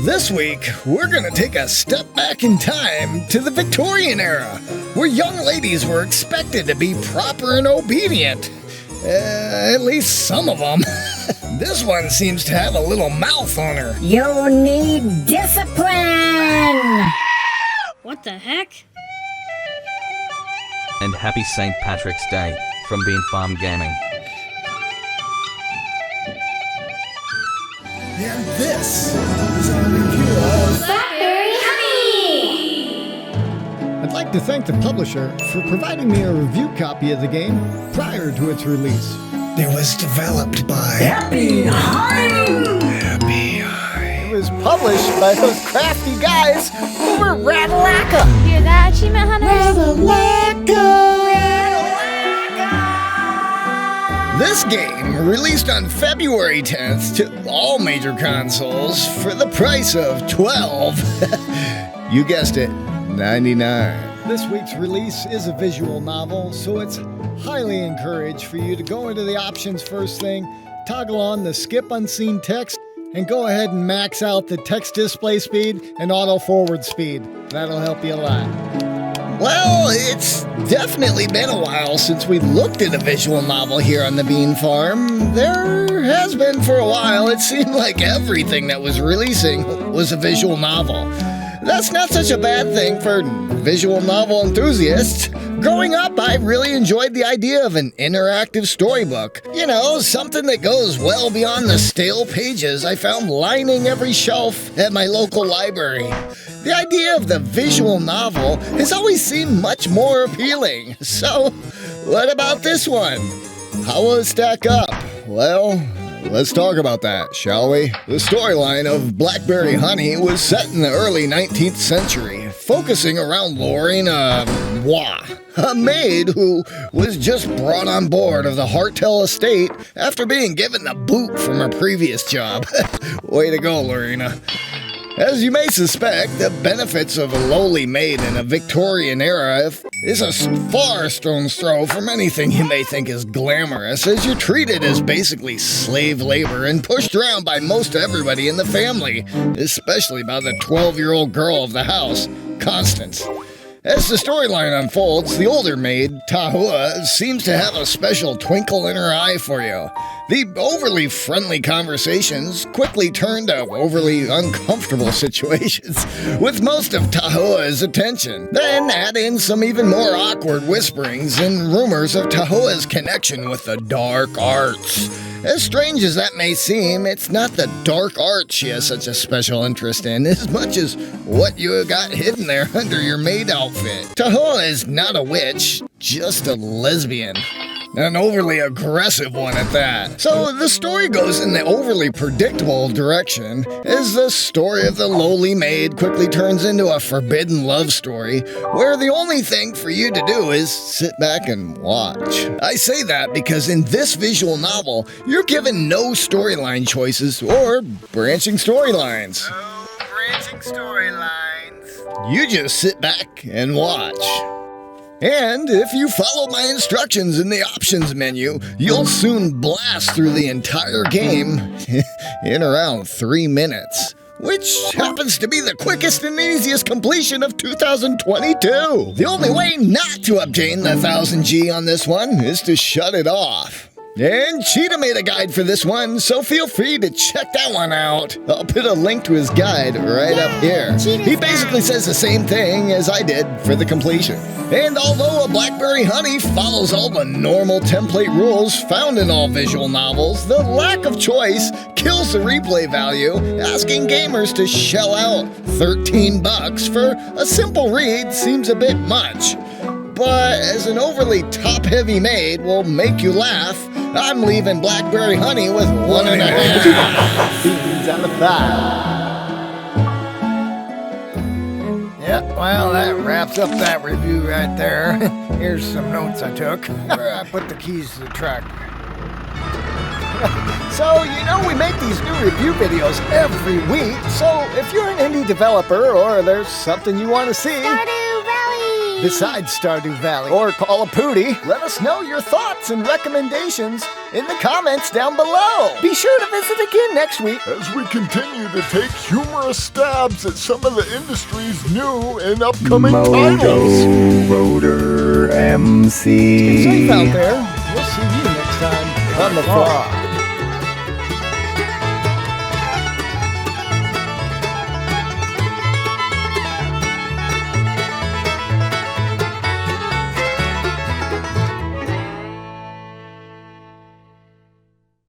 This week, we're gonna take a step back in time to the Victorian era, where young ladies were expected to be proper and obedient. At least some of them. This one seems to have a little mouth on her. You need discipline! What the heck? And happy St. Patrick's Day from Bean Farm Gaming. And this is our review of Blackberry Honey! I'd like to thank the publisher for providing me a review copy of the game prior to its release. It was developed by Ebi-hime! ebi-hime. It was published by those crafty guys over at Ratalaika. Hear that, achievement hunters? This game released on February 10th to all major consoles for the price of $12. You guessed it, $99. This week's release is a visual novel, so it's highly encouraged for you to go into the options first thing, toggle on the skip unseen text, and go ahead and max out the text display speed and auto forward speed. That'll help you a lot. Well, it's definitely been a while since we looked at a visual novel here on the Bean Farm. There has been for a while. It seemed like everything that was releasing was a visual novel. That's not such a bad thing for visual novel enthusiasts. Growing up, I really enjoyed the idea of an interactive storybook. You know, something that goes well beyond the stale pages I found lining every shelf at my local library. The idea of the visual novel has always seemed much more appealing. So, what about this one? How will it stack up? Well, let's talk about that, shall we? The storyline of Blackberry Honey was set in the early 19th century, focusing around Lorena Waugh, a maid who was just brought on board of the Hartel estate after being given the boot from her previous job. Way to go, Lorena. As you may suspect, the benefits of a lowly maid in a Victorian era is a far stone's throw from anything you may think is glamorous, as you're treated as basically slave labor and pushed around by most everybody in the family, especially by the 12-year-old girl of the house, Constance. As the storyline unfolds, the older maid, Tahua, seems to have a special twinkle in her eye for you. The overly friendly conversations quickly turn to overly uncomfortable situations, with most of Tahua's attention. Then add in some even more awkward whisperings and rumors of Tahua's connection with the dark arts. As strange as that may seem, it's not the dark arts she has such a special interest in, as much as what you got hidden there under your maid outfit. Tahua is not a witch, just a lesbian. An overly aggressive one at that. So the story goes in the overly predictable direction, as the story of the lowly maid quickly turns into a forbidden love story, where the only thing for you to do is sit back and watch. I say that because in this visual novel, you're given no storyline choices or branching storylines. You just sit back and watch. And if you follow my instructions in the options menu, you'll soon blast through the entire game in around 3 minutes, which happens to be the quickest and easiest completion of 2022. The only way not to obtain the 1000G on this one is to shut it off. And Cheetah made a guide for this one, so feel free to check that one out. I'll put a link to his guide right up here. He basically says the same thing as I did for the completion. And although a Blackberry Honey follows all the normal template rules found in all visual novels, the lack of choice kills the replay value, asking gamers to shell out $13 for a simple read seems a bit much. But as an overly top-heavy maid will make you laugh, I'm leaving Blackberry Honey with 1.5 beans out of 5. Yep, well, that wraps up that review right there. Here's some notes I took. I put the keys to the truck. So, you know, we make these new review videos every week, so if you're an indie developer or there's something you want to see, Stardew Valley! besides Stardew Valley or Call of Pooty. Let us know your thoughts and recommendations in the comments down below. Be sure to visit again next week as we continue to take humorous stabs at some of the industry's new and upcoming titles. Motor MC. Stay safe out there. We'll see you next time on the Frog.